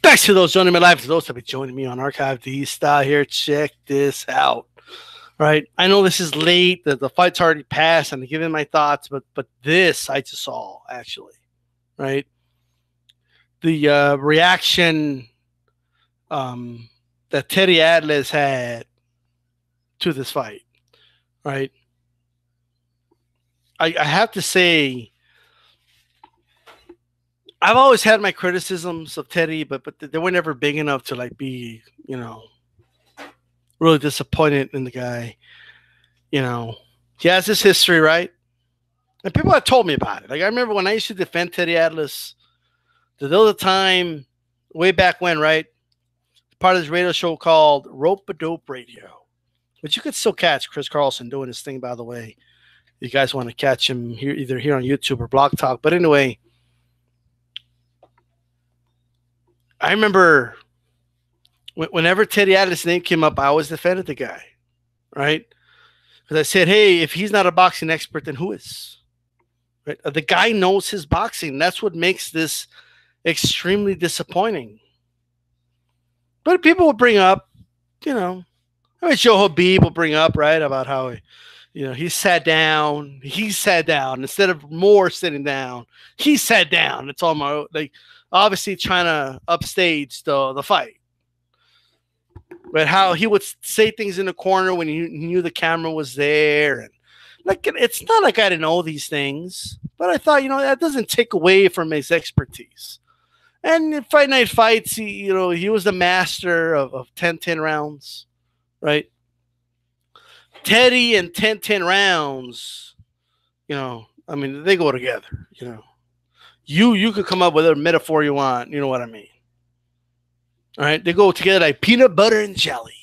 Back to those joining me live. To those that be joining me on Archive D style here, check this out. Right, I know this is late. The fight's already passed. I'm giving my thoughts, but this I just saw actually. Right, the reaction that Teddy Atlas had to this fight. Right, I have to say, I've always had my criticisms of Teddy, but they were never big enough to like be, really disappointed in the guy. He has this history, right? And people have told me about it. Like I remember when I used to defend Teddy Atlas, there was a time way back when, right? Part of this radio show called Rope a Dope Radio, which you could still catch Chris Carlson doing his thing, by the way. You guys want to catch him here, either here on YouTube or Blog Talk. But anyway, I remember whenever Teddy Atlas' name came up, I always defended the guy, right? Because I said, hey, if he's not a boxing expert, then who is? Right? The guy knows his boxing. That's what makes this extremely disappointing. But people will bring up, Joe Habib will bring up, right, about how, he sat down. He sat down instead of more sitting down. He sat down. It's all obviously trying to upstage the fight. But how he would say things in the corner when he knew the camera was there. And it's not like I didn't know these things, but I thought, that doesn't take away from his expertise. And in Fight Night Fights, he was the master of 10-10 rounds, right? Teddy and 10-10 rounds, they go together, You could come up with a metaphor you want, you know what I mean? All right, they go together like peanut butter and jelly.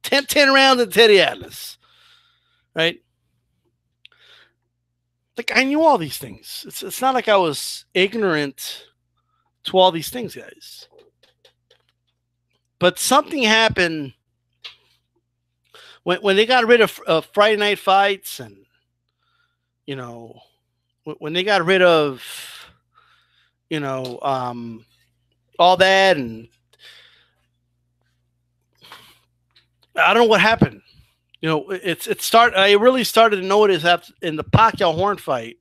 10-10 rounds of Teddy Atlas, right? Like I knew all these things. It's not like I was ignorant to all these things, guys. But something happened when they got rid of Friday Night Fights, and when they got rid of all that, and I don't know what happened. I really started to notice after in the Pacquiao Horn fight,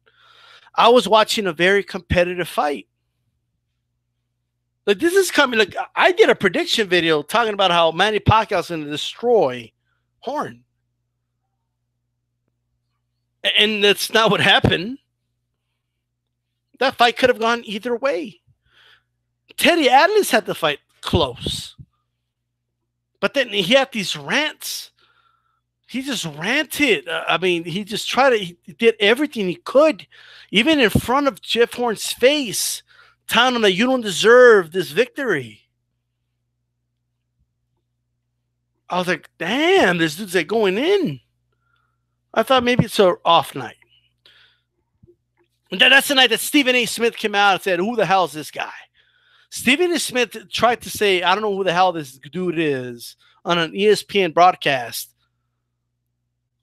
I was watching a very competitive fight. Like this is coming. Like I did a prediction video talking about how Manny Pacquiao's going to destroy Horn, and that's not what happened. That fight could have gone either way. Teddy Atlas had the fight close, but then he had these rants. He just ranted. He just he did everything he could, even in front of Jeff Horn's face, telling him that you don't deserve this victory. I was like, damn, this dude's like going in. I thought maybe it's an off night. And that's the night that Stephen A. Smith came out and said, who the hell is this guy? Stephen A. Smith tried to say, I don't know who the hell this dude is on an ESPN broadcast.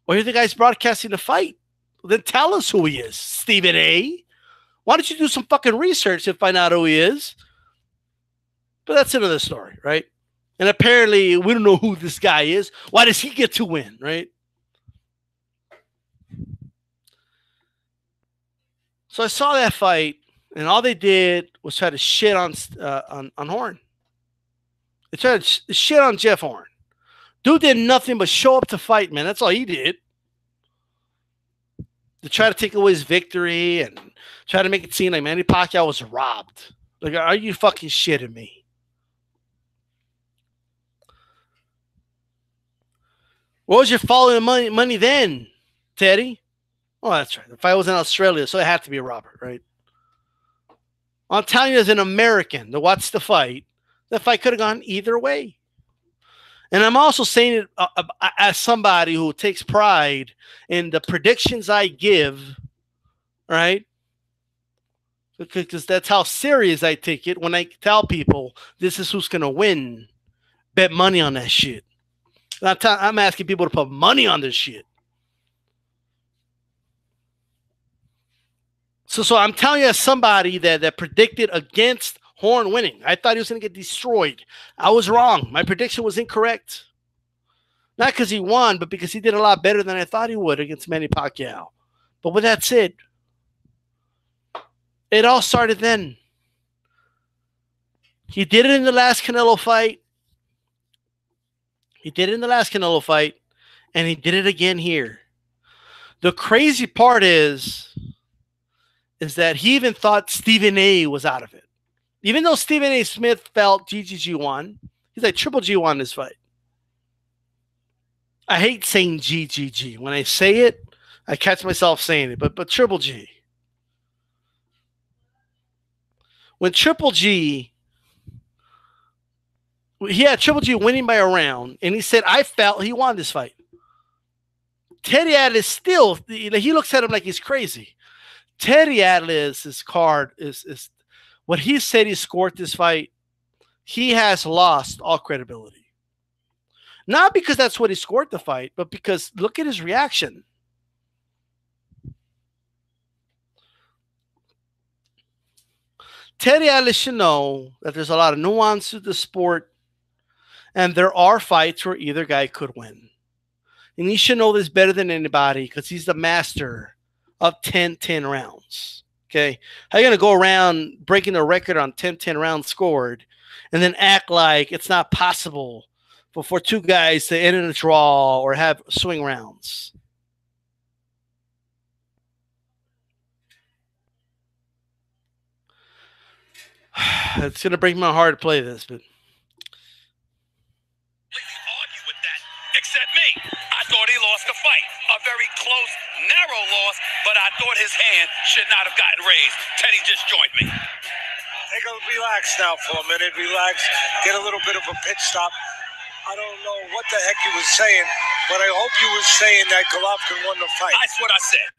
Well, here the guy's broadcasting the fight. Well, then tell us who he is, Stephen A. Why don't you do some fucking research and find out who he is? But that's another story, right? And apparently we don't know who this guy is. Why does he get to win, right? So I saw that fight, and all they did was try to shit on Horn. They tried to shit on Jeff Horn. Dude did nothing but show up to fight, man. That's all he did. To try to take away his victory and try to make it seem like Manny Pacquiao was robbed. Like, are you fucking shitting me? What was your following money then, Teddy? Oh, that's right. The fight was in Australia, so it had to be a robber, right? I'm telling you, as an American to watch the fight could have gone either way. And I'm also saying it as somebody who takes pride in the predictions I give, right? Because that's how serious I take it when I tell people this is who's going to win. Bet money on that shit. I'm asking people to put money on this shit. So I'm telling you, as somebody that predicted against Horn winning. I thought he was going to get destroyed. I was wrong. My prediction was incorrect. Not because he won, but because he did a lot better than I thought he would against Manny Pacquiao. But with that said, it all started then. He did it in the last Canelo fight. He did it in the last Canelo fight, and he did it again here. The crazy part is that he even thought Stephen A was out of it. Even though Stephen A. Smith felt GGG won, he's like, Triple G won this fight. I hate saying GGG. When I say it, I catch myself saying it, but Triple G. When Triple G, he had Triple G winning by a round, and he said, I felt he won this fight. Teddy Atlas still, he looks at him like he's crazy. Teddy Atlas's card is what he said he scored this fight. He has lost all credibility. Not because that's what he scored the fight, but because look at his reaction. Teddy Atlas should know that there's a lot of nuance to the sport, and there are fights where either guy could win. And he should know this better than anybody because he's the master of 10-10 rounds. Okay? How are you going to go around breaking the record on 10-10 rounds scored and then act like it's not possible for two guys to end in a draw or have swing rounds? It's going to break my heart to play this, but argue with that, except me. I thought he lost the fight. A very close, narrow loss, but I thought his hand should not have gotten raised. Teddy just joined me. Take a relax now for a minute. Relax. Get a little bit of a pit stop. I don't know what the heck you was saying, but I hope you was saying that Golovkin won the fight. That's what I said.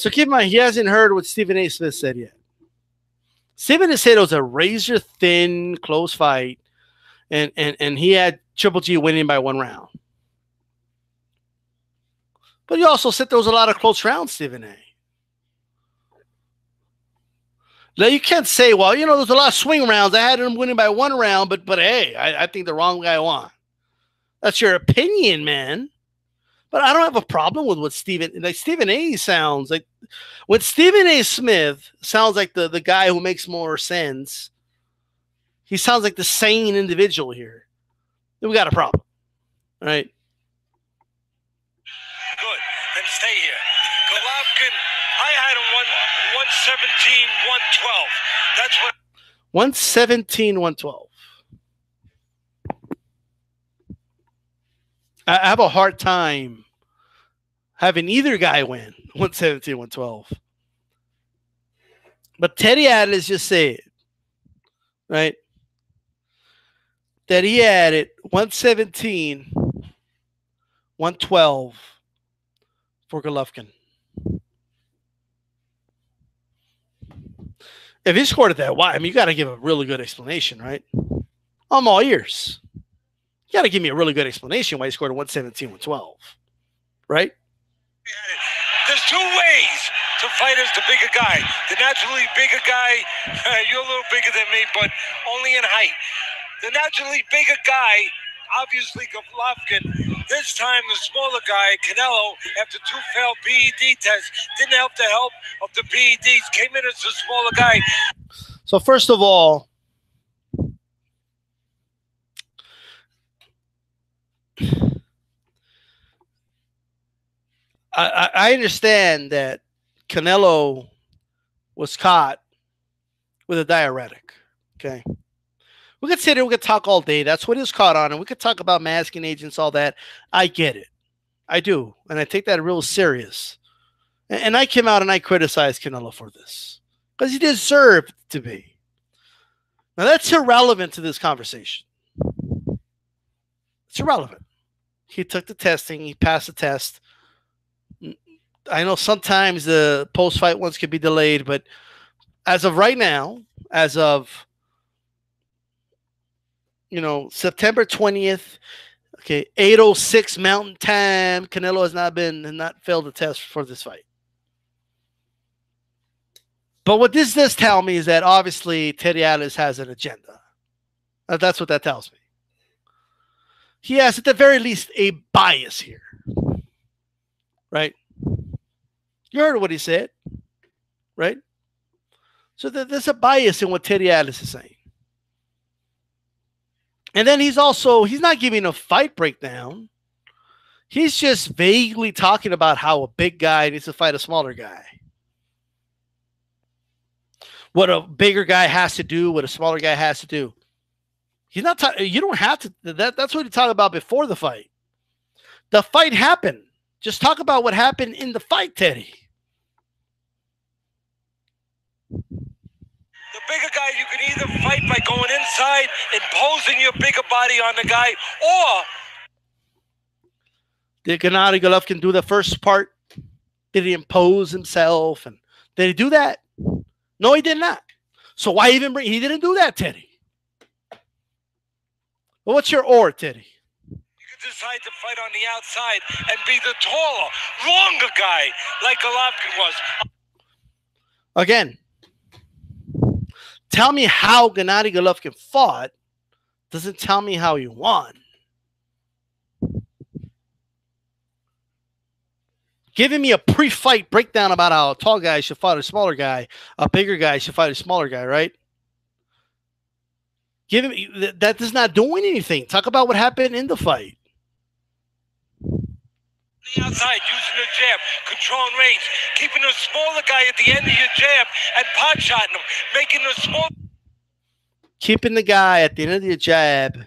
So keep in mind, he hasn't heard what Stephen A. Smith said yet. Stephen A. said it was a razor-thin, close fight, and he had Triple G winning by 1 round. But he also said there was a lot of close rounds, Stephen A. Now, you can't say, well, you know, there's a lot of swing rounds. I had him winning by 1 round, but hey, I think the wrong guy won. That's your opinion, man. But I don't have a problem with what Stephen A. sounds like. When Stephen A. Smith sounds like the guy who makes more sense, he sounds like the sane individual here. Then we got a problem, right? Good. Then stay here. Golovkin, I had him 117, 112. That's what. 117, 112. I have a hard time having either guy win 117, 112. But Teddy Atlas just said, right, that he had it 117, 112 for Golovkin. If he scored it that, why? I mean, you got to give a really good explanation, right? I'm all ears. You got to give me a really good explanation why he scored a 117, 112, right? There's 2 ways to fight as the bigger guy. The naturally bigger guy, you're a little bigger than me, but only in height. The naturally bigger guy, obviously Golovkin. This time the smaller guy, Canelo, after 2 failed PED tests, didn't have the help of the PEDs, came in as a smaller guy. So first of all, I understand that Canelo was caught with a diuretic. Okay. We could sit here, we could talk all day. That's what he was caught on. And we could talk about masking agents, all that. I get it. I do. And I take that real serious. And I came out and I criticized Canelo for this because he deserved to be. Now, that's irrelevant to this conversation. It's irrelevant. He took the testing. He passed the test. I know sometimes the post-fight ones could be delayed, but as of right now, as of, you know, September 20th, okay, 8:06 Mountain Time, Canelo has not failed the test for this fight. But what this does tell me is that obviously Teddy Atlas has an agenda. That's what that tells me. He has, at the very least, a bias here. Right? You heard what he said. Right? So there's a bias in what Teddy Atlas is saying. And then he's not giving a fight breakdown. He's just vaguely talking about how a big guy needs to fight a smaller guy. What a bigger guy has to do, what a smaller guy has to do. He's not. You don't have to. That's what he talked about before the fight. The fight happened. Just talk about what happened in the fight, Teddy. The bigger guy, you can either fight by going inside, imposing your bigger body on the guy, or did Gennady Golovkin do the first part? Did he impose himself? And did he do that? No, he did not. So why even bring? He didn't do that, Teddy. Well, what's your or, Teddy? you can decide to fight on the outside and be the taller, longer guy like Golovkin was. Again, tell me how Gennady Golovkin fought. Doesn't tell me how he won. Giving me a pre-fight breakdown about how a tall guy should fight a smaller guy, a bigger guy should fight a smaller guy, right? Giving me that is not doing anything. Talk about what happened in the fight. The outside, using the jab, controlling range, keeping the smaller guy at the end of your jab and pot shotting him, making the small. Keeping the guy at the end of your jab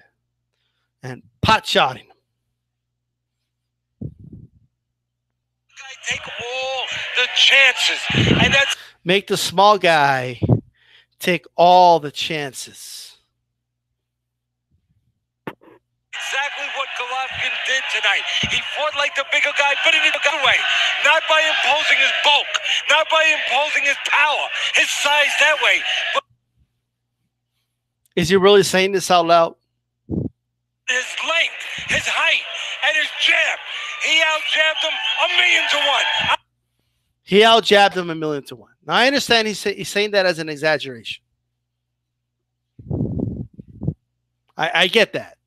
and pot shotting him. Take all the chances, and that's make the small guy take all the chances. Exactly what Golovkin did tonight. He fought like the bigger guy, but in a good way. Not by imposing his bulk, not by imposing his power, his size that way. But is he really saying this out loud? His length, his height, and his jab. He out-jabbed him 1,000,000 to 1. He out-jabbed him 1,000,000 to 1. Now, I understand he's saying that as an exaggeration. I get that.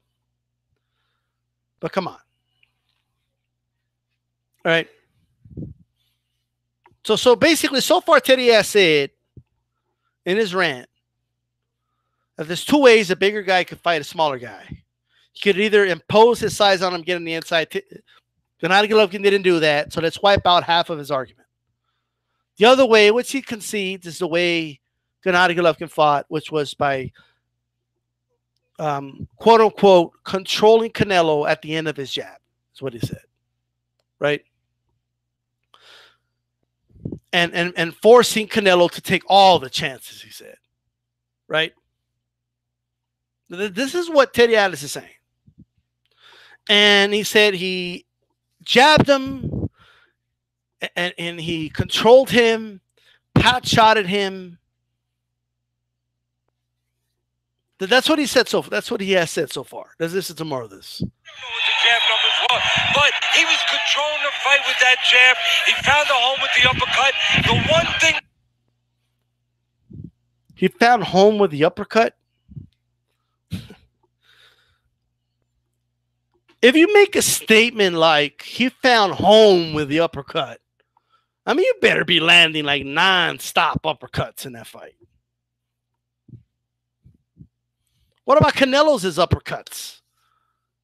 But come on. All right. So basically, so far, Teddy has said in his rant that there's two ways a bigger guy could fight a smaller guy. He could either impose his size on him, get on the inside. Gennady Golovkin didn't do that, so let's wipe out half of his argument. The other way, which he concedes, is the way Gennady Golovkin fought, which was by quote-unquote controlling Canelo at the end of his jab. That's what he said, right? And forcing Canelo to take all the chances, he said, right? This is what Teddy Atlas is saying. And he said he jabbed him and he controlled him, pot shotted him. That's what he said so far. That's what he has said so far. Let's listen to more of this. the jab numbers well, but he was controlling the fight with that jab. He found a home with the uppercut. The one thing he found home with the uppercut. If you make a statement like he found home with the uppercut, I mean, you better be landing like non-stop uppercuts in that fight. What about Canelo's uppercuts?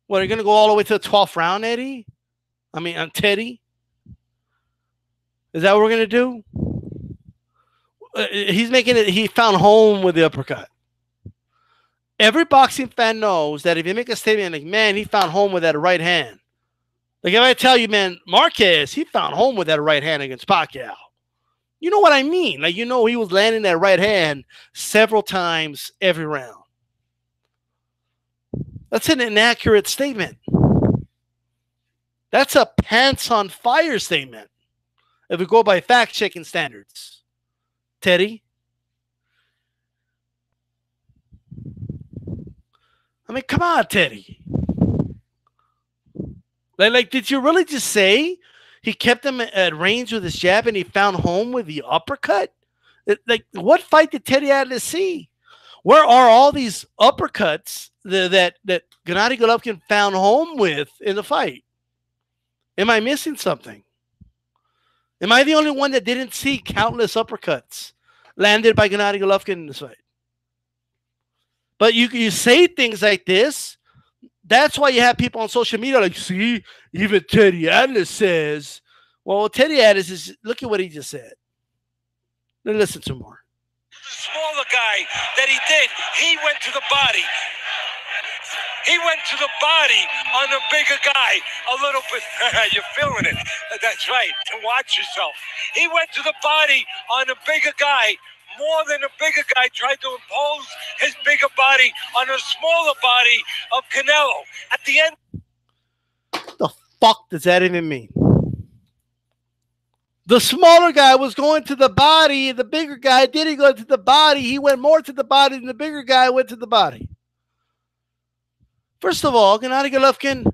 What, are you going to go all the way to the 12th round, Eddie? I mean, on Teddy? Is that what we're going to do? He's making it, he found home with the uppercut. Every boxing fan knows that if you make a statement like, man, he found home with that right hand. Like if I tell you, man, Marquez, he found home with that right hand against Pacquiao. You know what I mean? Like, you know, he was landing that right hand several times every round. That's an inaccurate statement. That's a pants on fire statement. If we go by fact-checking standards. Teddy? I mean, come on, Teddy. Like, did you really just say he kept him at range with his jab and he found home with the uppercut? Like, what fight did Teddy Atlas see? Where are all these uppercuts that Gennady Golovkin found home with in the fight? Am I missing something? Am I the only one that didn't see countless uppercuts landed by Gennady Golovkin in this fight? But you say things like this. That's why you have people on social media like, see, even Teddy Atlas says. Well, Teddy Atlas is, look at what he just said. Let's listen to more. The smaller guy that he did, he went to the body. He went to the body on the bigger guy a little bit. You're feeling it. That's right. Watch yourself. He went to the body on the bigger guy more than the bigger guy tried to impose his bigger body on the smaller body of Canelo. At the end. What the fuck does that even mean? The smaller guy was going to the body. The bigger guy didn't go to the body. He went more to the body than the bigger guy went to the body. First of all, Gennady Golovkin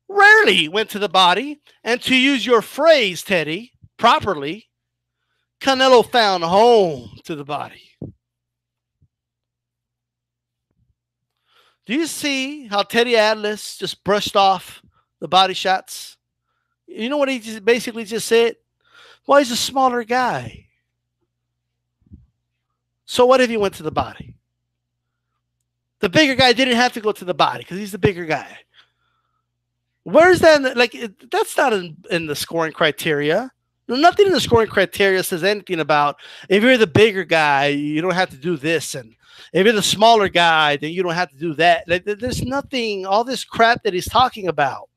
rarely went to the body. And to use your phrase, Teddy, properly, Canelo found home to the body. Do you see how Teddy Atlas just brushed off the body shots? You know what he just basically just said? Well, he's a smaller guy. So what if he went to the body? The bigger guy didn't have to go to the body because he's the bigger guy. Where is that? Like, that's not in the scoring criteria. Nothing in the scoring criteria says anything about if you're the bigger guy, you don't have to do this. And if you're the smaller guy, then you don't have to do that. Like, there's nothing, all this crap that he's talking about.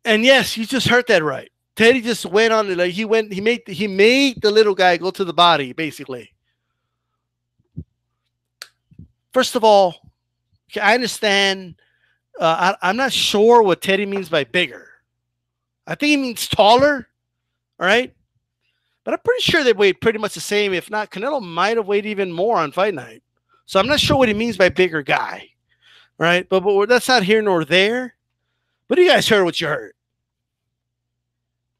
And yes, you just heard that right. Teddy just went on, like he made the little guy go to the body, basically. First of all, I understand. I'm not sure what Teddy means by bigger. I think he means taller, all right? But I'm pretty sure they weighed pretty much the same. If not, Canelo might have weighed even more on fight night. So I'm not sure what he means by bigger guy, right? But that's not here nor there. But you guys heard what you heard.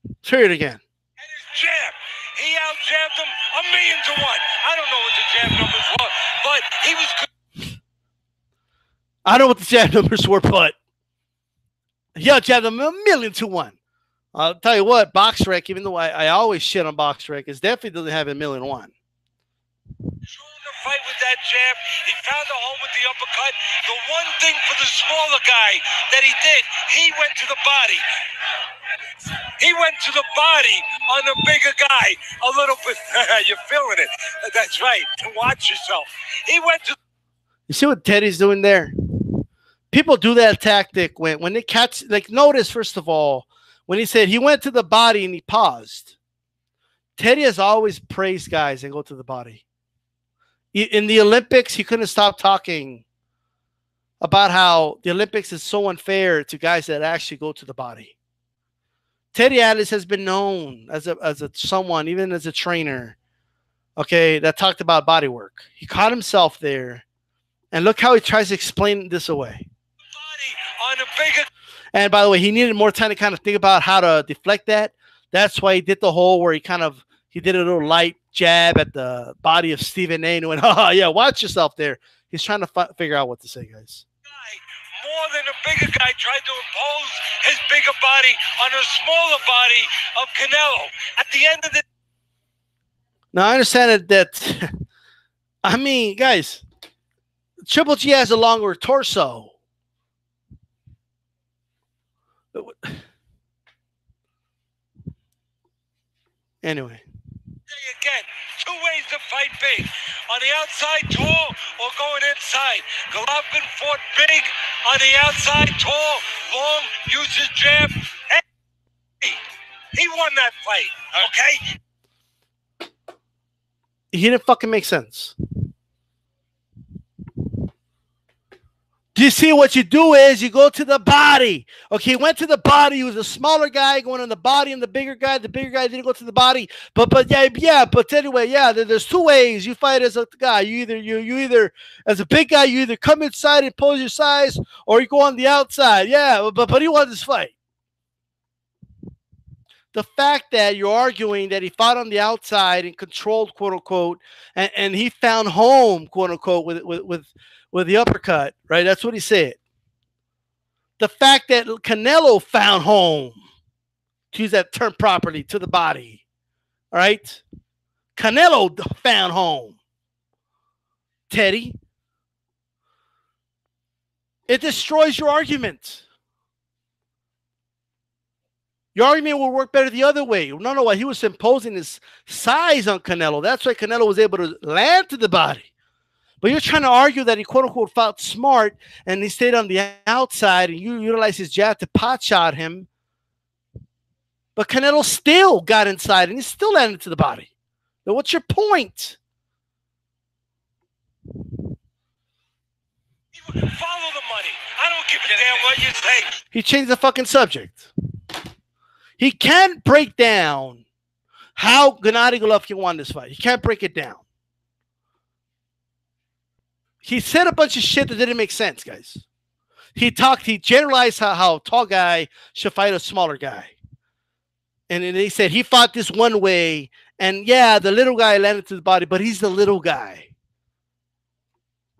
Let's hear it again. And his jab. He out-jabbed him 1,000,000 to 1. I don't know what the jab numbers were, but he was good. I don't know what the jab numbers were, but he out-jabbed him 1,000,000 to 1. I'll tell you what, BoxRec, even though I always shit on BoxRec, is definitely doesn't have 1,000,000 to 1. The fight with that jab, he found a home with the uppercut. The one thing for the smaller guy that he did, he went to the body. He went to the body on the bigger guy a little bit. You're feeling it. That's right. Watch yourself. He went to. You see what Teddy's doing there? People do that tactic when they catch. Like, notice first of all when he said he went to the body and he paused. Teddy has always praised guys and go to the body. In the Olympics, he couldn't stop talking about how the Olympics is so unfair to guys that actually go to the body. Teddy Atlas has been known as someone, even as a trainer, okay, that talked about body work. He caught himself there, and look how he tries to explain this away. On a bigger. And by the way, he needed more time to kind of think about how to deflect that. That's why he did the whole where he did a little light jab at the body of Stephen A. and went, oh, yeah, watch yourself there. He's trying to figure out what to say, guys. More than a bigger guy tried to impose his bigger body on a smaller body of Canelo. At the end of the. Now, I understand that I mean, guys, Triple G has a longer torso. Anyway. Again, two ways to fight big. On the outside, tall, or going inside. Golovkin fought big on the outside, tall, long, used his jab. Hey, he won that fight, okay? He didn't fucking make sense. Do you see what you do is you go to the body. Okay, he went to the body. He was a smaller guy going on the body, and the bigger guy didn't go to the body. But anyway, yeah, there's two ways you fight as a guy. You either as a big guy, you either come inside and pose your size, or you go on the outside. Yeah, but he won this fight. The fact that you're arguing that he fought on the outside and controlled, quote unquote, and he found home, quote unquote, with the uppercut, right? That's what he said. The fact that Canelo found home, to use that term properly, to the body, all right? Canelo found home. Teddy, it destroys your argument. Your argument will work better the other way. No, he was imposing his size on Canelo. That's why Canelo was able to land to the body. But you're trying to argue that he, quote unquote, fought smart and he stayed on the outside and you utilized his jab to pot shot him. But Canelo still got inside and he still landed to the body. Now, what's your point? Follow the money. I don't give a damn what you say. He changed the fucking subject. He can't break down how Gennady Golovkin won this fight. He can't break it down. He said a bunch of shit that didn't make sense, guys. He generalized how a tall guy should fight a smaller guy. And then he said he fought this one way, and yeah, the little guy landed to the body, but he's the little guy.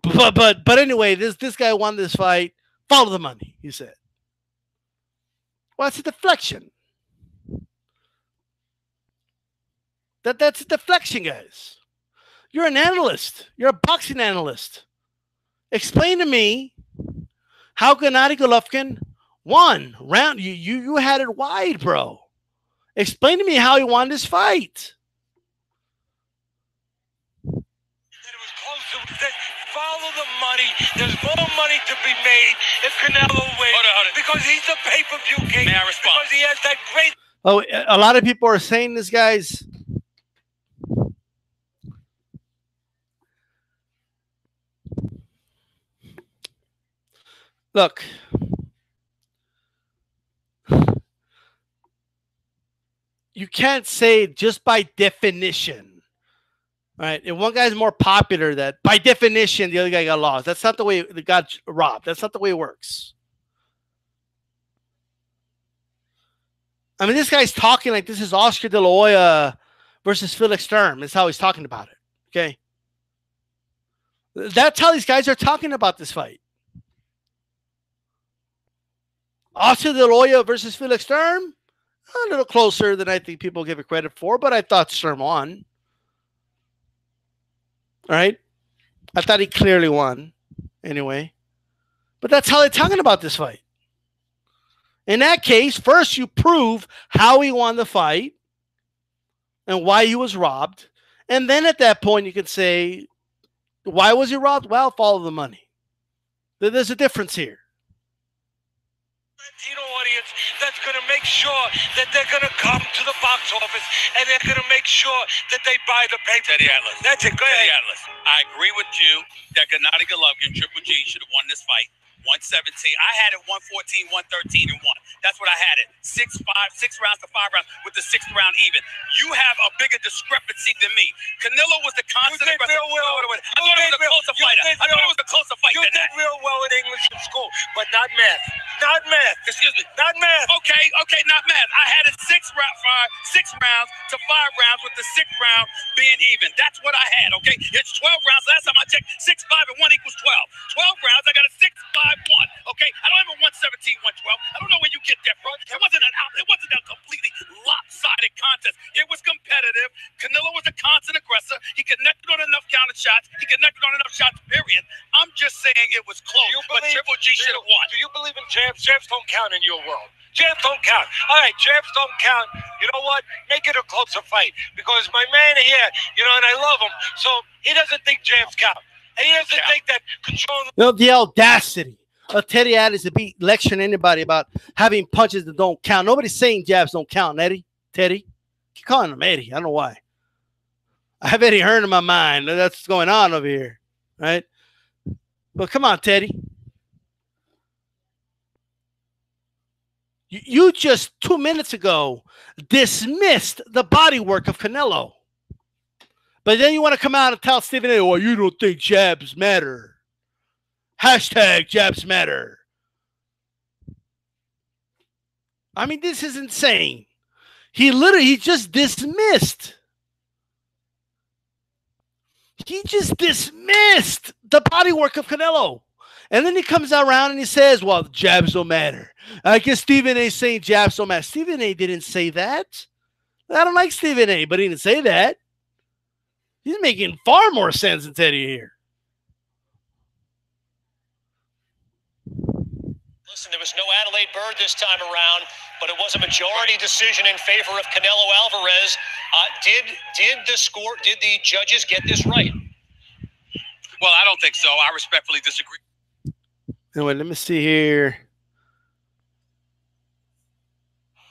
But anyway, this guy won this fight. Follow the money, he said. Well, it's a deflection. That's a deflection, guys. You're an analyst. You're a boxing analyst. Explain to me how Gennady Golovkin won round. You had it wide, bro. Explain to me how he won this fight. It was close. Follow the money. There's more money to be made if Canelo wins. Hold on. Because he's the pay-per-view king. May I respond? Because he has that great... Oh, a lot of people are saying this, guys. Look, you can't say just by definition, right? If one guy's more popular, that by definition the other guy got lost. That's not the way they got robbed. That's not the way it works. I mean, this guy's talking like this is Oscar De La Hoya versus Felix Sturm. That's how he's talking about it. Okay, that's how these guys are talking about this fight. Oscar De La Hoya versus Felix Sturm, a little closer than I think people give it credit for, but I thought Sturm won. All right? I thought he clearly won anyway. But that's how they're talking about this fight. In that case, first you prove how he won the fight and why he was robbed. And then at that point you can say, why was he robbed? Well, follow the money. There's a difference here. Audience that's going to make sure that they're going to come to the box office and they're going to make sure that they buy the paper. Teddy Atlas. That's it. Go ahead. Teddy Atlas. I agree with you that Gennady Golovkin, Triple G, should have won this fight. 117. I had it 114, 113, and 1. That's what I had it. 6 rounds to 5 rounds with the 6th round even. You have a bigger discrepancy than me. Canelo was the constant aggressor. Real well. I thought it was a closer fighter. I thought it was a closer fight You than that. did real well in English in school, but not math. Not math. Excuse me. Not math. Okay, not math. I had it 6 rounds to 5 rounds with the 6th round being even. That's what I had, okay? It's 12 rounds. Last time I checked, 6, 5, and 1 equals 12. 12 rounds, I got a 6, 5, 1. Okay? I don't have a 117, 112. I don't know where you get that from. It wasn't a completely lopsided contest. It was competitive. Canelo was a constant aggressor. He connected on enough counter shots. He connected on enough shots, period. I'm just saying it was close, but Triple G should have won. Do you believe in jabs? Jabs don't count in your world. Jabs don't count. All right, jabs don't count. You know what? Make it a closer fight. Because my man here, and I love him, so he doesn't think jabs count. And he doesn't think that controlling... The audacity of Teddy Atlas to be lecturing anybody about having punches that don't count. Nobody's saying jabs don't count, Eddie. Teddy. Keep calling him Eddie. I don't know why. I have Eddie Hearn in my mind. That's what's going on over here. Right? But come on, Teddy. You just 2 minutes ago dismissed the body work of Canelo. But then you want to come out and tell Stephen A, well, you don't think jabs matter. Hashtag jabs matter. I mean, this is insane. He just dismissed. He just dismissed the body work of Canelo. And then he comes around and he says, well, jabs don't matter. I guess Stephen A. saying jabs don't matter. Stephen A. didn't say that. I don't like Stephen A., but he didn't say that. He's making far more sense than Teddy here. Listen, there was no Adelaide Bird this time around, but it was a majority decision in favor of Canelo Alvarez. Did the judges get this right? Well, I don't think so. I respectfully disagree. Anyway, let me see here.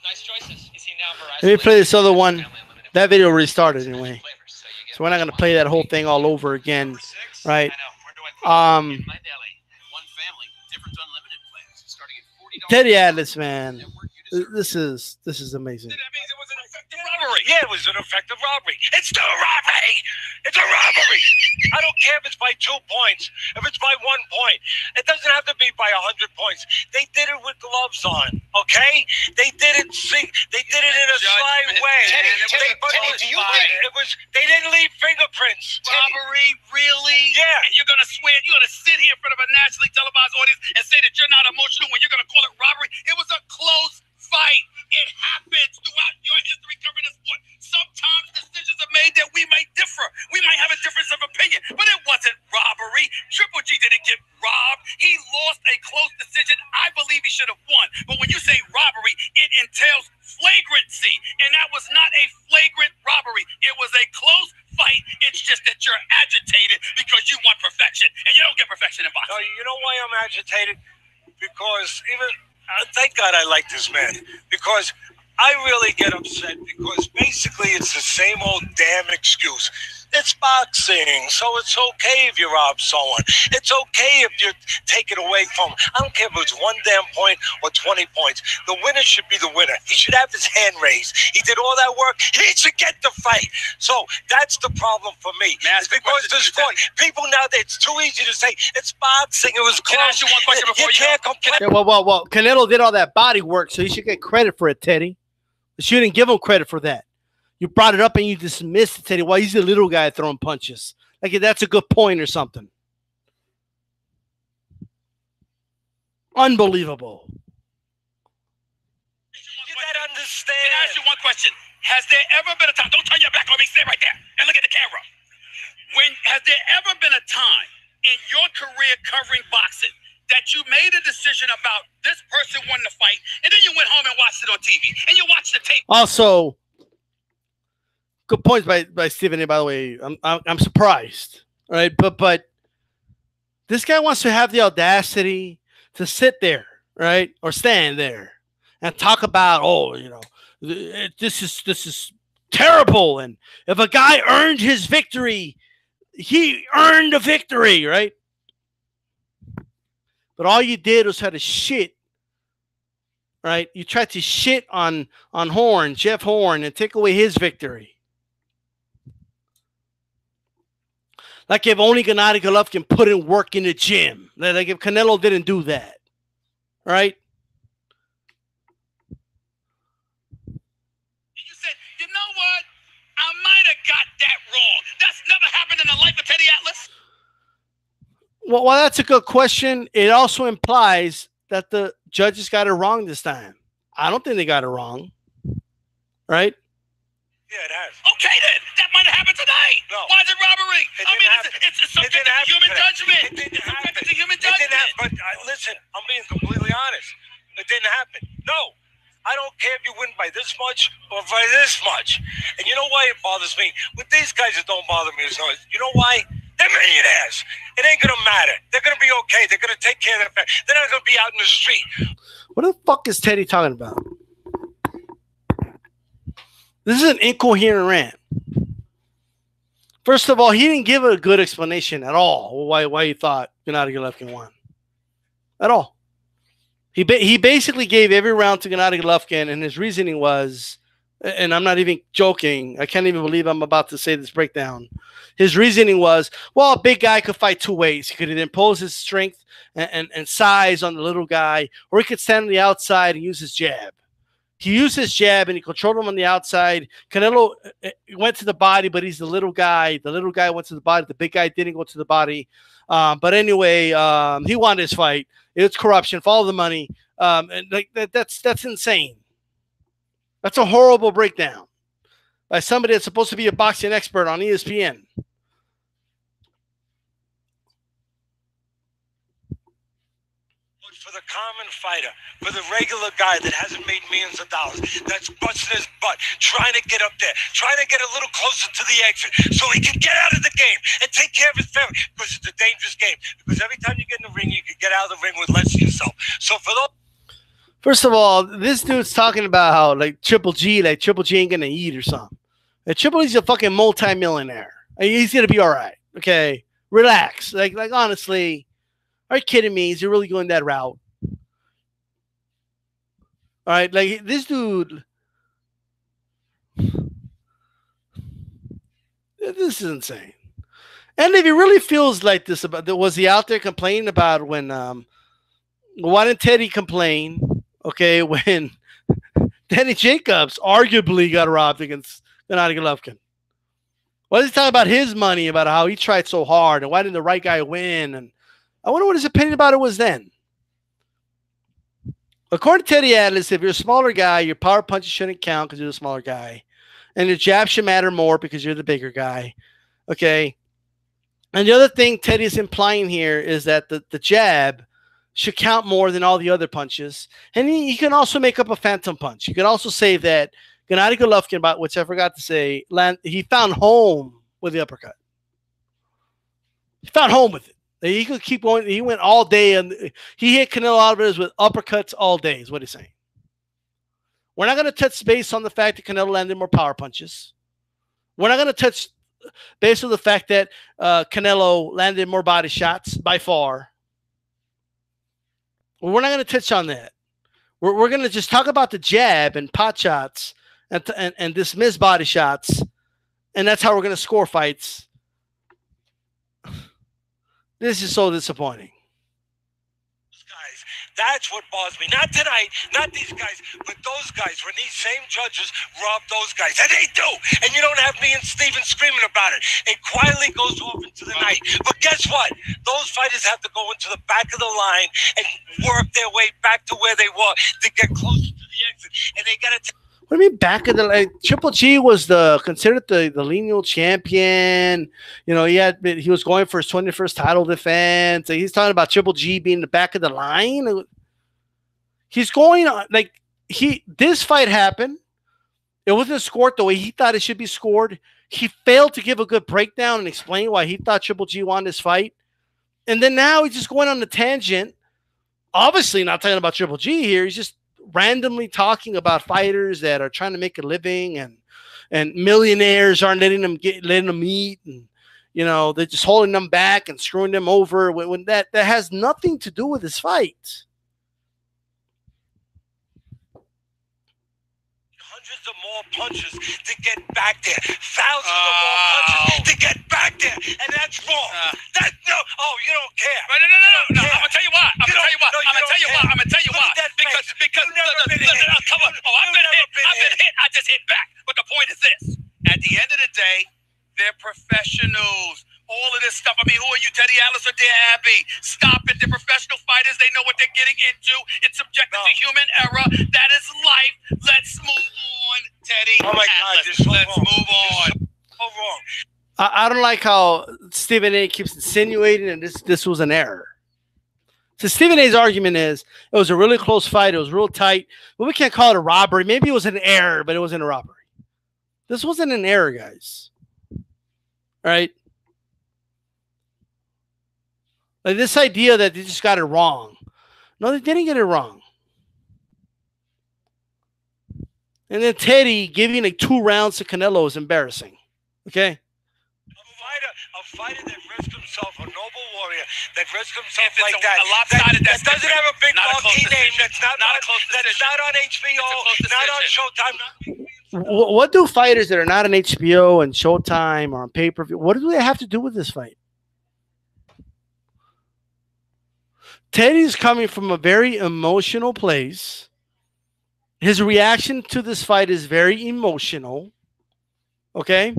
Nice choices. You see now for let me play this other one. That video restarted anyway. So we're not going to play that whole thing all over again, right? Teddy Atlas, man. This is amazing. That means it was an effective robbery. Yeah, it was an effective robbery. It's still a robbery. It's a robbery. I don't care if it's by 2 points, if it's by 1 point. It doesn't have to be by 100 points. They did it with gloves on, okay? They did it. They did it in a sly way. Teddy, do you think it was? They didn't leave fingerprints. Robbery, really? Yeah. And you're gonna swear? You're gonna sit here in front of a nationally televised audience and say that you're not emotional when you're gonna call it robbery? It was a close fight. It happens throughout your history covering the sport. Sometimes decisions are made that we may differ. We might have a difference of opinion, but it wasn't robbery. Triple G didn't get robbed. He lost a close decision. I believe he should have won. But when you say robbery, it entails flagrancy, and that was not a flagrant robbery. It was a close fight. It's just that you're agitated because you want perfection, and you don't get perfection in boxing. No, you know why I'm agitated? Because thank God I like this man, because I really get upset because basically it's the same old damn excuse. It's boxing, so it's okay if you rob someone. It's okay if you take it away from him. I don't care if it's 1 damn point or 20 points. The winner should be the winner. He should have his hand raised. He did all that work. He should get the fight. So that's the problem for me. It's because the sport, people now, it's too easy to say it's boxing. It was close. Can I ask you one question before you can't complain. Yeah, well, Canelo did all that body work, so you should get credit for it, Teddy. But you didn't give him credit for that. You brought it up and you dismissed it, Teddy. Well, he's a little guy throwing punches. Like, that's a good point or something. Unbelievable. You gotta understand. Can I ask you one question? Has there ever been a time? Don't turn your back on me. Stay right there and look at the camera. Has there ever been a time in your career covering boxing that you made a decision about this person won the fight, and then you went home and watched it on TV, and you watched the tape? Also, good points by Stephen A. By the way, I'm surprised, right? But this guy wants to have the audacity to sit there, right, or stand there and talk about, oh, you know, this is terrible, and if a guy earned his victory, he earned a victory, right? But all you did was try to shit, right? You tried to shit on Horn, Jeff Horn, and take away his victory. Like if only Gennady Golovkin put in work in the gym. Like if Canelo didn't do that. Right? You said, you know what? I might have got that wrong. That's never happened in the life of Teddy Atlas. Well, that's a good question. It also implies that the judges got it wrong this time. I don't think they got it wrong. Right? Yeah, it has. Okay, then. That might have happened tonight. No. Why is it robbery? It's subject to human judgment. It didn't It's happen. subject to human It didn't judgment. happen. But listen, I'm being completely honest. It didn't happen. No. I don't care if you win by this much or by this much. And you know why it bothers me? With these guys, it don't bother me as much. You know why? They're millionaires. It ain't going to matter. They're going to be okay. They're going to take care of their family. They're not going to be out in the street. What the fuck is Teddy talking about? This is an incoherent rant. First of all, he didn't give a good explanation at all why he thought Gennady Golovkin won. At all. He basically gave every round to Gennady Golovkin, and his reasoning was, and I'm not even joking, I can't even believe I'm about to say this breakdown. His reasoning was, well, a big guy could fight two ways. He could impose his strength and size on the little guy, or he could stand on the outside and use his jab. He used his jab and he controlled him on the outside. Canelo went to the body, but he's the little guy. The little guy went to the body. The big guy didn't go to the body. But anyway, he won his fight. It's corruption. Follow the money. And like that's insane. That's a horrible breakdown by somebody that's supposed to be a boxing expert on ESPN. For the common fighter, for the regular guy that hasn't made millions of dollars, that's busting his butt, trying to get up there, trying to get a little closer to the exit so he can get out of the game and take care of his family, because it's a dangerous game. Because every time you get in the ring, you can get out of the ring with less of yourself. So for those... First of all, this dude's talking about how like Triple G ain't gonna eat or something. Like, Triple G's a fucking multi-millionaire. Like, he's gonna be all right. Okay, relax. Like honestly, are you kidding me? Is he really going that route? All right, like this dude. This is insane. And if he really feels like this about, was he out there complaining about when? Why didn't Teddy complain? Okay, when Danny Jacobs arguably got robbed against Gennady Golovkin. Why is he talking about his money, about how he tried so hard, and why didn't the right guy win? And I wonder what his opinion about it was then. According to Teddy Atlas, if you're a smaller guy, your power punches shouldn't count because you're the smaller guy. And your jab should matter more because you're the bigger guy. Okay? And the other thing Teddy's implying here is that the jab should count more than all the other punches. And he can also make up a phantom punch. You can also say that Gennady Golovkin, about which I forgot to say, he found home with the uppercut. He found home with it. He could keep going. He went all day, and he hit Canelo Alvarez with uppercuts all day, is what he's saying. We're not going to touch base on the fact that Canelo landed more power punches. We're not going to touch base on the fact that Canelo landed more body shots by far. We're not going to touch on that. We're going to just talk about the jab and pot shots and dismiss body shots, and that's how we're going to score fights. This is so disappointing. Guys, that's what bothers me. Not tonight, not these guys, but those guys, when these same judges rob those guys. And they do. And you don't have me and Steven screaming about it. It quietly goes off into the night. But guess what? Those fighters have to go into the back of the line and work their way back to where they were to get closer to the exit. And they got to... What do you mean back of the line? Triple G was considered the lineal champion. You know, he was going for his 21st title defense. He's talking about Triple G being the back of the line. He's going on this fight happened. It wasn't scored the way he thought it should be scored. He failed to give a good breakdown and explain why he thought Triple G won this fight. And then now he's just going on the tangent. Obviously not talking about Triple G here. He's just randomly talking about fighters that are trying to make a living, and millionaires aren't letting them eat, and you know, they're just holding them back and screwing them over when that has nothing to do with this fight. Hundreds of more punches to get back there. Thousands of more punches to get back there. And that's wrong. That's no. Oh, you don't care. No. I'm gonna tell you why. I'm gonna tell you why. Because come on. Oh, I've been hit. I just hit back. But the point is this: at the end of the day, they're professionals. All of this stuff. I mean, who are you, Teddy Atlas or Dear Abby? Stop it. They're professional fighters. They know what they're getting into. It's subjected to human error. That is life. Let's move on, Teddy. Oh my Atlas. God, Let's move on. So wrong. I don't like how Stephen A keeps insinuating and this was an error. So Stephen A's argument is it was a really close fight. It was real tight. But we can't call it a robbery. Maybe it was an error, but it wasn't a robbery. This wasn't an error, guys. All right? Like this idea that they just got it wrong. No, they didn't get it wrong. And then Teddy giving like 2 rounds to Canelo is embarrassing. Okay? A fighter that risked himself, a noble warrior that risked himself If like it's that. a lopsided, that doesn't have a big Not a marquee close name. decision. That's not Not a close on HBO, decision. not on Showtime. Not What do fighters that are not on HBO and Showtime or on pay-per-view, what do they have to do with this fight? Teddy's coming from a very emotional place, His reaction to this fight is very emotional. Okay?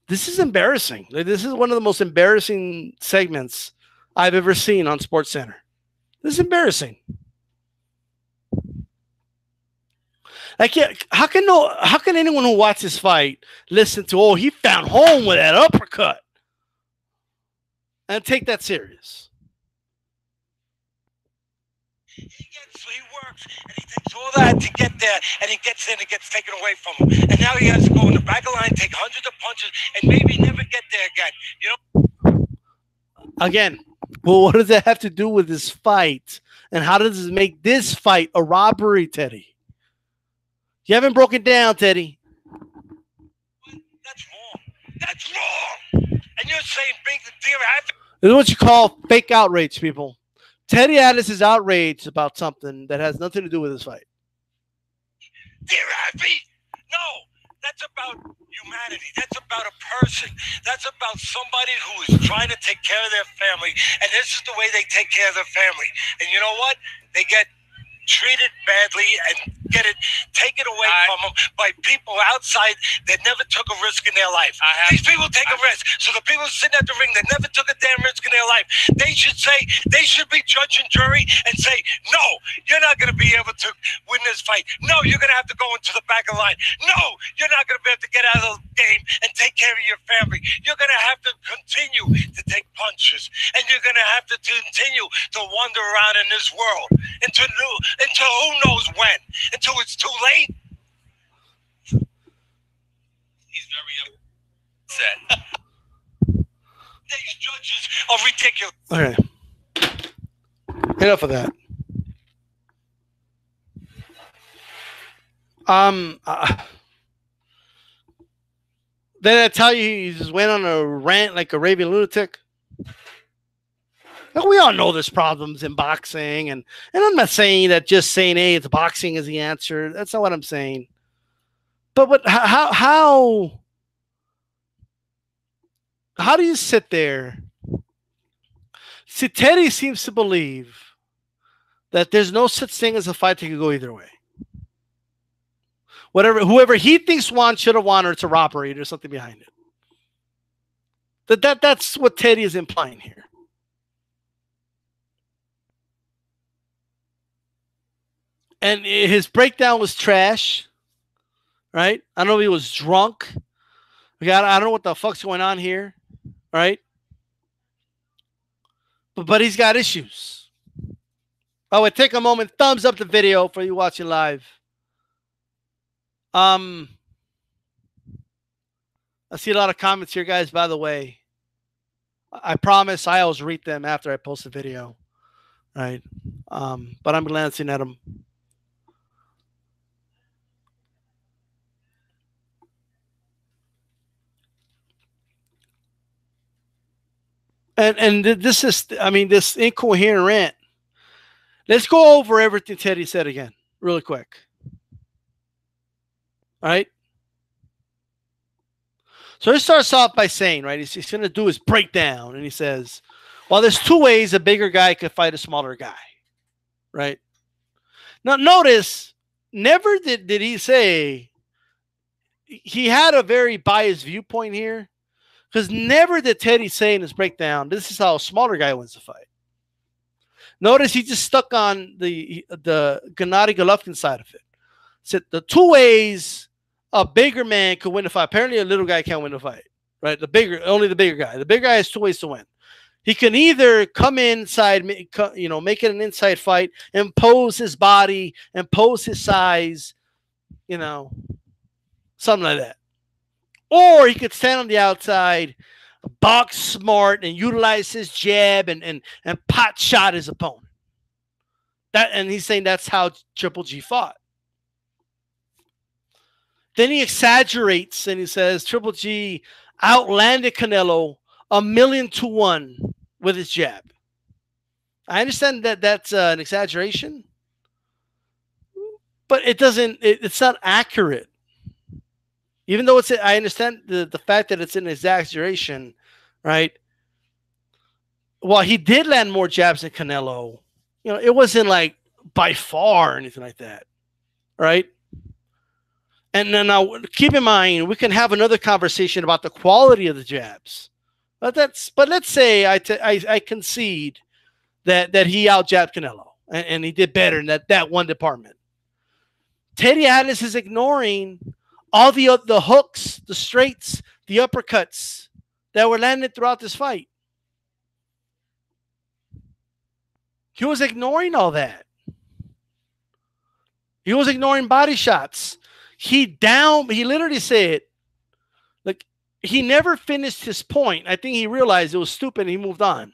This is embarrassing. This is one of the most embarrassing segments I've ever seen on Sports Center. This is embarrassing. Like, yeah, how can anyone who watched this fight listen to, oh, he found home with that uppercut, and take that serious? He works and he takes all that to get there, and he gets in, it ggets taken away from him, and now he has to go in the back of the line, take hundreds of punches, and maybe never get there again. You know. Again, well, what does that have to do with this fight, and how does it make this fight a robbery, Teddy? You haven't broken down, Teddy. That's wrong. That's wrong. And you're saying big deal. This is what you call fake outrage, people. Teddy Atlas is outraged about something that has nothing to do with this fight. Dear Happy? No, that's about humanity. That's about a person. That's about somebody who is trying to take care of their family, and this is the way they take care of their family. And you know what? They get treated badly and get it taken away from them by people outside that never took a risk in their life. These people take a risk. So the people sitting at the ring that never took a damn risk in their life, they should be judge and jury and say, no, you're not going to be able to win this fight. No, you're going to have to go into the back of the line. No, you're not going to be able to get out of the game and take care of your family. You're going to have to continue to take punches, and you're going to have to continue to wander around in this world until who knows when, until it's too late. He's very upset. These judges are ridiculous. Okay. Enough of that. Then I tell you, he just went on a rant like a raving lunatic. Like, we all know there's problems in boxing, and I'm not saying that just saying, hey, it's boxing is the answer. That's not what I'm saying. But how do you sit there? See, Teddy seems to believe that there's no such thing as a fight that could go either way. Whoever he thinks won should have won, or it's a robbery, or there's something behind it. That's what Teddy is implying here. And his breakdown was trash, right? I don't know if he was drunk. I don't know what the fuck's going on here, right? But he's got issues. I would take a moment, thumbs up the video for you watching live. I see a lot of comments here, guys, by the way. I promise I always read them after I post the video, right? But I'm glancing at them. And this is, I mean, this incoherent rant. Let's go over everything Teddy said again, really quick. All right? So he starts off by saying, right, he's going to do his breakdown, and he says, well, there's two ways a bigger guy could fight a smaller guy, right? Now, notice, never did he say, he had a very biased viewpoint here, because never did Teddy say in his breakdown, this is how a smaller guy wins the fight. Notice he just stuck on the Gennady Golovkin side of it. Said the two ways a bigger man could win a fight. Apparently, a little guy can't win a fight, right? Only the bigger guy. The bigger guy has two ways to win. He can either come inside, make it an inside fight, impose his body, impose his size, something like that. Or he could stand on the outside, box smart, and utilize his jab and pot shot his opponent. And he's saying that's how Triple G fought. Then he exaggerates and he says Triple G outlanded Canelo 1,000,000-1 with his jab. I understand that that's an exaggeration, but it's not accurate. Even though I understand the fact that it's an exaggeration, right? While he did land more jabs than Canelo, it wasn't like by far or anything like that. right? And then now keep in mind, we can have another conversation about the quality of the jabs. But let's say I concede that he out-jabbed Canelo and he did better in that one department. Teddy Atlas is ignoring all the hooks, the straights, the uppercuts that were landed throughout this fight. He was ignoring all that. He was ignoring body shots. He literally said, like, he never finished his point. I think he realized it was stupid and he moved on.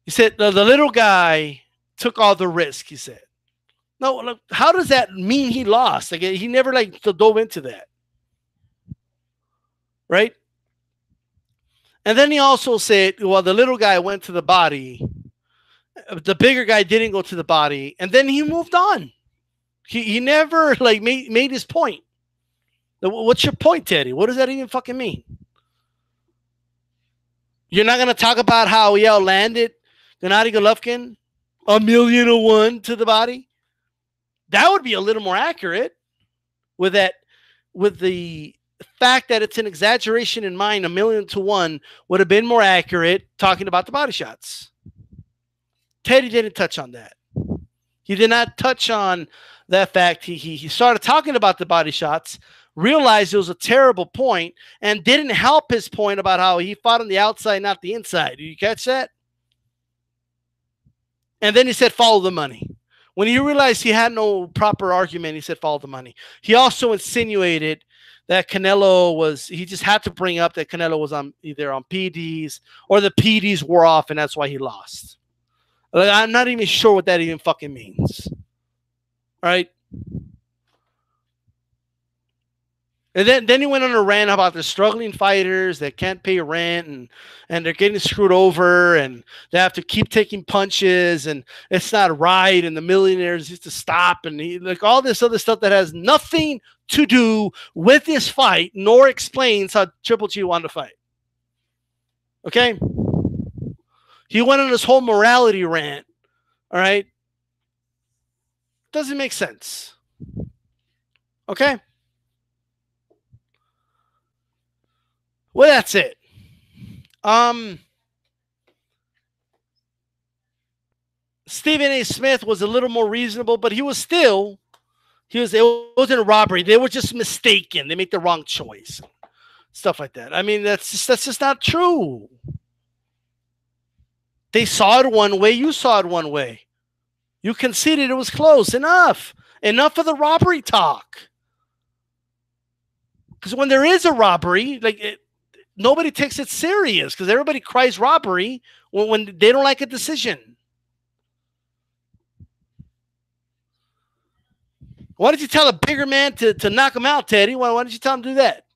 He said, the little guy took all the risk, he said. No, look, how does that mean he lost? Like, he never dove into that. Right? And then he also said, well, the little guy went to the body. The bigger guy didn't go to the body. And then he moved on. He never made his point. What's your point, Teddy? What does that even fucking mean? You're not going to talk about how he outlanded Gennady Golovkin 1,000,001 to the body? That would be a little more accurate with the fact that it's an exaggeration in mind. 1,000,000 to 1 would have been more accurate talking about the body shots. Teddy didn't touch on that. He did not touch on that fact. He started talking about the body shots, realized it was a terrible point, and didn't help his point about how he fought on the outside, not the inside. Did you catch that? And then he said, follow the money. When he realized he had no proper argument, he said, follow the money. He also insinuated that he just had to bring up that Canelo was either on PDs or the PDs wore off, and that's why he lost. I'm not even sure what that even fucking means. Right? And then he went on a rant about the struggling fighters that can't pay rent and they're getting screwed over and they have to keep taking punches and it's not right and the millionaires used to stop and all this other stuff that has nothing to do with this fight nor explains how Triple G won the fight. Okay? He went on this whole morality rant. All right? Doesn't make sense. Okay? Well, that's it. Stephen A. Smith was a little more reasonable, but it wasn't a robbery. They were just mistaken. They made the wrong choice. Stuff like that. I mean, that's just not true. They saw it one way. You saw it one way. You conceded it was close. Enough. Enough of the robbery talk. Because when there is a robbery, nobody takes it serious because everybody cries robbery when they don't like a decision. Why did you tell a bigger man to knock him out, Teddy? Why did you tell him to do that?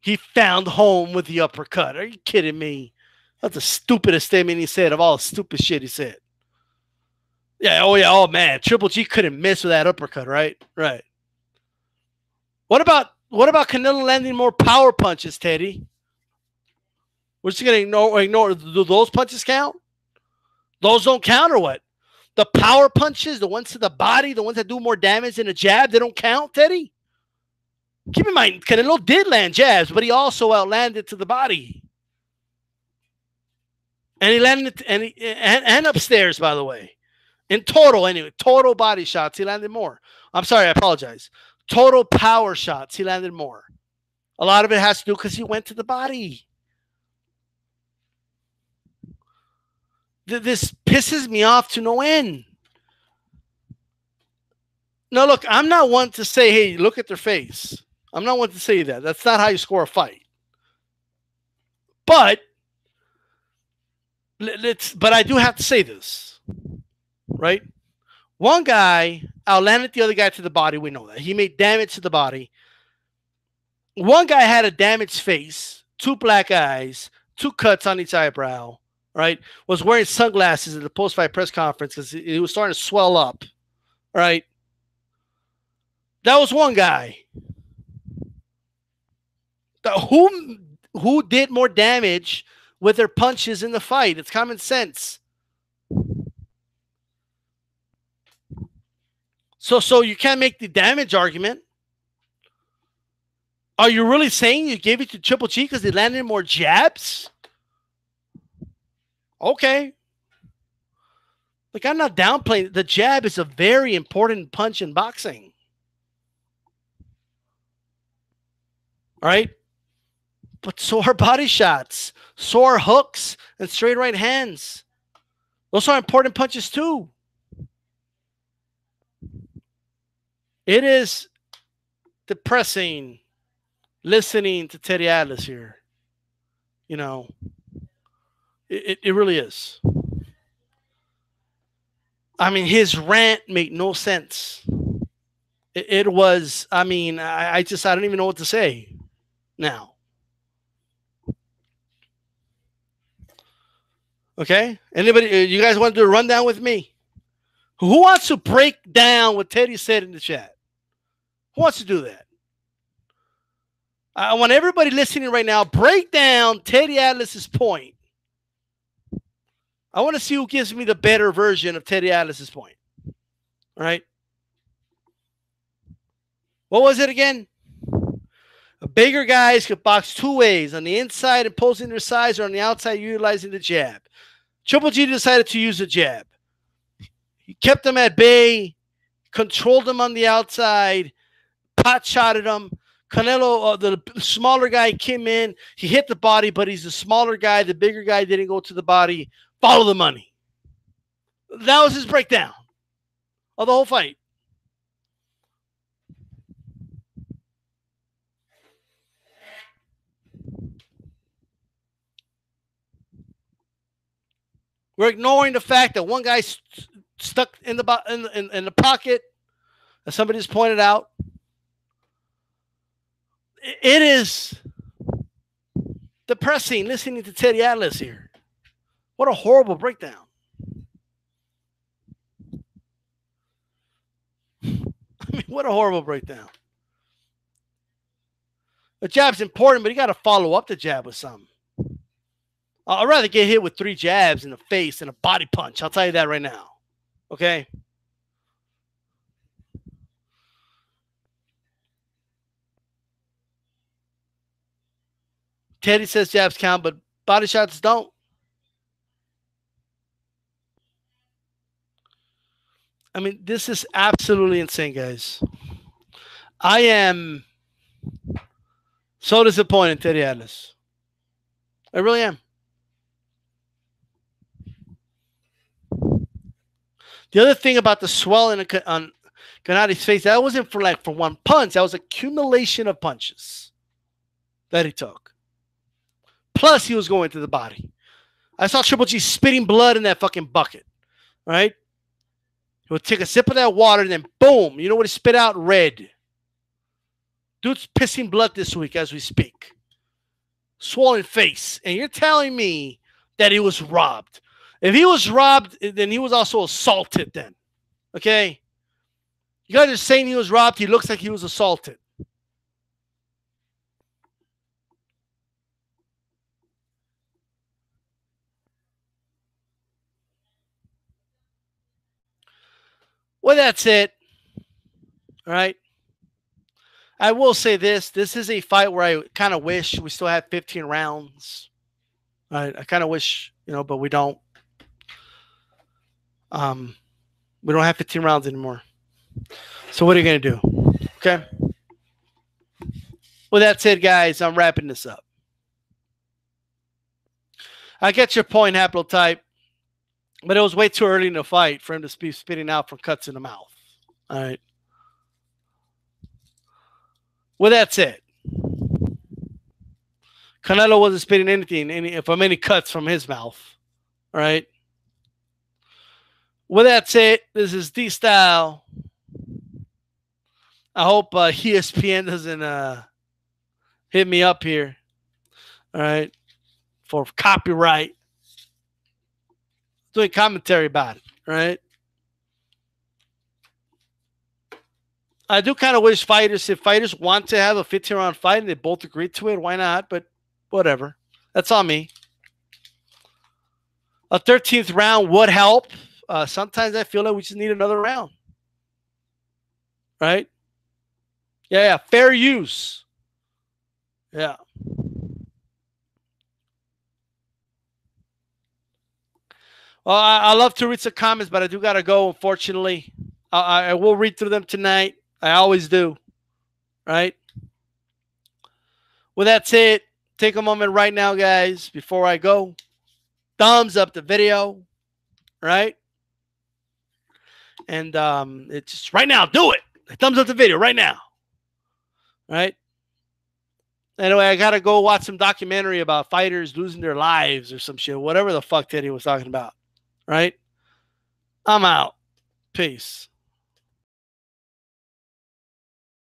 He found home with the uppercut. Are you kidding me? That's the stupidest statement he said of all the stupid shit he said. Yeah, oh man, Triple G couldn't miss with that uppercut, right? Right. What about Canelo landing more power punches, Teddy? We're just going to ignore. Do those punches count? Those don't count or what? The power punches, the ones to the body, the ones that do more damage than a jab, they don't count, Teddy? Keep in mind, Canelo did land jabs, but he also outlanded to the body. And he landed and upstairs, by the way. In total, anyway, total body shots, he landed more. I'm sorry, I apologize. Total power shots, he landed more. A lot of it has to do because he went to the body. This pisses me off to no end. No, look, I'm not one to say, hey, look at their face. I'm not one to say that. That's not how you score a fight. But I do have to say this, right? One guy outlanded the other guy to the body. We know that. He made damage to the body. One guy had a damaged face, 2 black eyes, 2 cuts on each eyebrow, right? Was wearing sunglasses at the post-fight press conference because it was starting to swell up, right? That was one guy. Who did more damage with their punches in the fight? It's common sense. So you can't make the damage argument. Are you really saying you gave it to Triple G because they landed more jabs? Okay. Like, I'm not downplaying. The jab is a very important punch in boxing. All right? But so are body shots, so are hooks and straight right hands. Those are important punches too. It is depressing listening to Teddy Atlas here. You know, it really is. I mean, his rant made no sense. It was, I mean, I don't even know what to say now. Okay? Anybody, you guys want to do a rundown with me? Who wants to break down what Teddy said in the chat? Who wants to do that? I want everybody listening right now, break down Teddy Atlas's point. I want to see who gives me the better version of Teddy Atlas's point. All right? What was it again? Bigger guys could box two ways, on the inside imposing their size or on the outside utilizing the jab. Triple G decided to use the jab. He kept them at bay, controlled them on the outside, pot-shotted them. Canelo, the smaller guy, came in. He hit the body, but he's the smaller guy. The bigger guy didn't go to the body. Follow the money. That was his breakdown of the whole fight. We're ignoring the fact that one guy's stuck in the pocket, as somebody just pointed out. It is depressing listening to Teddy Atlas here. What a horrible breakdown. I mean, what a horrible breakdown. The jab's important, but you got to follow up the jab with something. I'd rather get hit with 3 jabs in the face than a body punch. I'll tell you that right now. Okay? Teddy says jabs count, but body shots don't. I mean, this is absolutely insane, guys. I am so disappointed in Teddy Atlas. I really am. The other thing about the swelling on Gennadi's face, that wasn't for one punch. That was accumulation of punches that he took. Plus, he was going to the body. I saw Triple G spitting blood in that fucking bucket. Right? He would take a sip of that water and then boom. You know what he spit out? Red. Dude's pissing blood this week as we speak. Swollen face. And you're telling me that he was robbed. If he was robbed, then he was also assaulted then. Okay? You guys are saying he was robbed. He looks like he was assaulted. Well, that's it. All right? I will say this. This is a fight where I kind of wish we still had 15 rounds. All right? I kind of wish, but we don't. We don't have 15 rounds anymore. So what are you going to do? Okay. Well, that's it, guys. I'm wrapping this up. I get your point, Haplotype, but it was way too early in the fight for him to be spitting out from cuts in the mouth. All right. Well, that's it. Canelo wasn't spitting anything from any cuts from his mouth. All right. Well, that's it. This is D-Style. I hope ESPN doesn't hit me up here. All right. For copyright. Doing commentary about it. All right. I do kind of wish if fighters want to have a 15-round fight and they both agree to it, why not? But whatever. That's on me. A 13th round would help. Sometimes I feel like we just need another round. right? Yeah, fair use. Yeah. Well, I love to read some comments, but I do got to go, unfortunately. I will read through them tonight. I always do, right? Well, that's it. Take a moment right now, guys, before I go. Thumbs up the video, right? And it's just right now. Do it. Thumbs up the video right now, right? Anyway, I got to go watch some documentary about fighters losing their lives or some shit, whatever the fuck Teddy was talking about, right? I'm out. Peace.